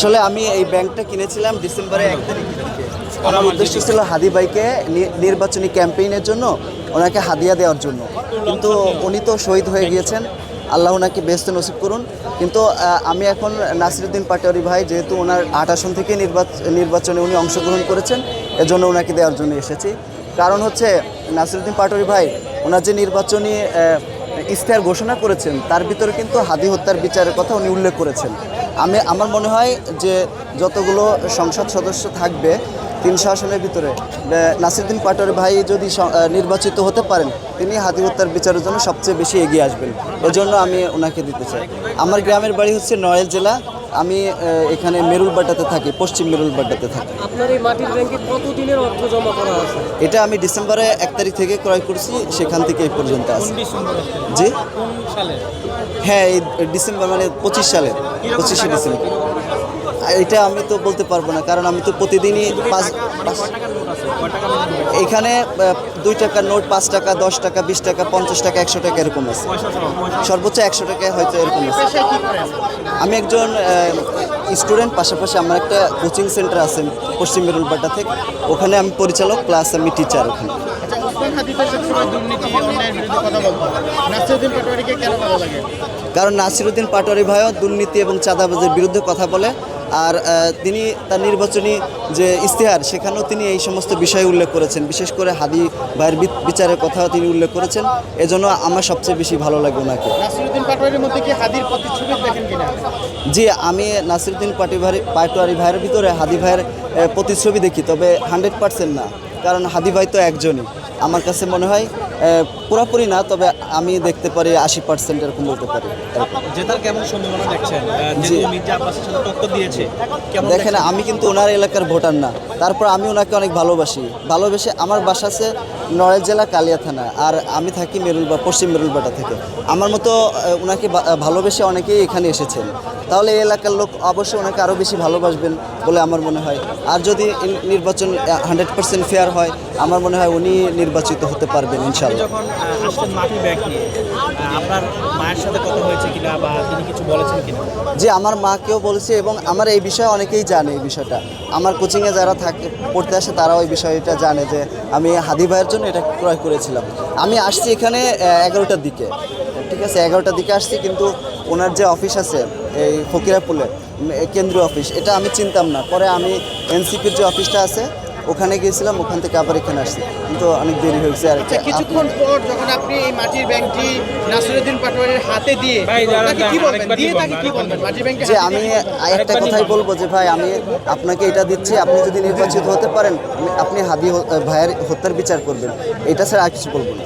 আসলে আমি এই ব্যাংকটা কিনেছিলাম ডিসেম্বরের 1 তারিখ থেকে। আমার উদ্দেশ্য ছিল হাদি ভাইকে নির্বাচনী ক্যাম্পেইনের জন্য ওনাকে হাদিয়া দেওয়ার জন্য, কিন্তু উনি তো শহীদ হয়ে গিয়েছেন, আল্লাহ ওনাকে বেহেশত নসিব করুন। কিন্তু আমি এখন নাসিরউদ্দিন পাটোয়ারি ভাই যেহেতু ওনার 8 আসন থেকে নির্বাচনে উনি অংশগ্রহণ করেছেন, এজন্য ওনাকে দেওয়ার জন্য এসেছি। কারণ হচ্ছে নাসিরউদ্দিন পাটোয়ারি ভাই ওনার যে নির্বাচনী ইশতেহার ঘোষণা করেছেন তার ভিতরে কিন্তু হাদি হত্যার বিচারের কথা উনি উল্লেখ করেছেন। আমার মনে হয় যে যতগুলো সংসদ সদস্য থাকবে 300 আসনের ভিতরে নাসিরউদ্দিন পাটোয়ারি ভাই যদি নির্বাচিত হতে পারেন, তিনি হাদি হত্যার বিচারের জন্য সবচেয়ে বেশি এগিয়ে আসবেন। এজন্য আমি ওনাকে দিতে চাই। আমার গ্রামের বাড়ি হচ্ছে নড়াইল জেলা, আমি এখানে মেরুলবাড্ডাতে থাকি, পশ্চিম মেরুলবাড্ডাতে থাকি। আপনার এই মাটির ব্যাংকে কতদিনের অর্থ জমা করা আছে? এটা আমি ডিসেম্বরের 1 তারিখ থেকে ক্রয় করছি, সেখান থেকে এই পর্যন্ত আছে। জি, কোন সালে? হ্যাঁ, এই ডিসেম্বর মানে 25 সালে, 25শে ডিসেম্বর। এটা আমি তো বলতে পারবো না, কারণ আমি তো প্রতিদিনই এখানে 2 টাকার নোট, 5 টাকা, 10 টাকা, 20 টাকা, 50 টাকা, 100 টাকা এরকম আছে, সর্বোচ্চ 100 টাকা হয়তো এরকম আছে। আমি একজন স্টুডেন্ট, পাশাপাশি আমার একটা কোচিং সেন্টার আছে পশ্চিম মেরুলবাড্ডা থেকে, ওখানে আমি পরিচালক প্লাস আমি টিচার ওখানে। কারণ নাসিরউদ্দিন পাটোয়ারি ভাইও দুর্নীতি এবং চাঁদাবাজের বিরুদ্ধে কথা বলে, আর তিনি তার নির্বাচনী যে ইশতেহার সেখানেও তিনি এই সমস্ত বিষয় উল্লেখ করেছেন, বিশেষ করে হাদি ভাইয়ের বিচারের কথাও তিনি উল্লেখ করেছেন। এজন্য আমার সবচেয়ে বেশি ভালো লাগে ওনাকে। নাসিরউদ্দিন পাটোয়ারির মধ্যে কি হাদির প্রতিচ্ছবি দেখেন কিনা? জি, আমি নাসিরউদ্দিন পাটোয়ারি ভাইয়ের ভিতরে হাদি ভাইয়ের প্রতিচ্ছবি দেখি, তবে 100% না, কারণ হাদি ভাই তো একজনই। আমার কাছে মনে হয় পুরোপুরি না, তবে আমি দেখতে পারি 80% এরকম বলতে পারি। জেতার কেমন সম্ভাবনা দেখছেন? মির্জা আব্বাসের সাথে টক্কর দিয়েছে, দেখেন আমি কিন্তু ওনার এলাকার ভোটার না, তারপর আমি ওনাকে অনেক ভালোবেসে আমার বাসা আছে নড়াইল জেলা কালিয়া থানা, আর আমি থাকি পশ্চিম মেরুলবাড্ডা থেকে। আমার মতো ওনাকে ভালোবেসে অনেকেই এখানে এসেছেন, তাহলে এই এলাকার লোক অবশ্যই ওনাকে আরও বেশি ভালোবাসবেন বলে আমার মনে হয়। আর যদি নির্বাচন 100% ফেয়ার হয়, আমার মনে হয় উনি নির্বাচিত হতে পারবেন ইনশাআল্লাহ। যখন আসলেন মাটির ব্যাংক নিয়ে, আপনার মায়ের সাথে কথা হয়েছে কিনা বা তিনি কিছু বলেছেন কিনা? যে আমার মাকেও বলেছে, এবং আমার এই বিষয়ে অনেকেই জানে। এই বিষয়টা আমার কোচিংয়ে যারা পড়তে আসে তারাও এই বিষয়টা জানে যে আমি হাদি ভাইয়ের জন্য এটা ক্রয় করেছিলাম। আমি আসছি এখানে 11টার দিকে, ঠিক আছে, 11টার দিকে আসছি, কিন্তু ওনার যে অফিস আছে এই ফকিরাপুলের কেন্দ্রীয় অফিস, এটা আমি চিনতাম না। পরে আমি এনসিপির যে অফিসটা আছে ওখানে গিয়েছিলাম, ওখান থেকে আবার এখানে আসছি, কিন্তু অনেক দেরি হয়েছে। আর কিছুক্ষণ পর যখন আপনি এই মাটির ব্যাংকটি নাসিরউদ্দিন পাটোয়ারির হাতে দিয়ে কি বলবেন? যে আমি একটা কথাই বলবো যে ভাই, আমি আপনাকে এটা দিচ্ছি, আপনি যদি নির্বাচিত হতে পারেন আপনি হাদি ভাইয়ের হত্যার বিচার করবেন, এটা ছাড়া আর কিছু বলবো না।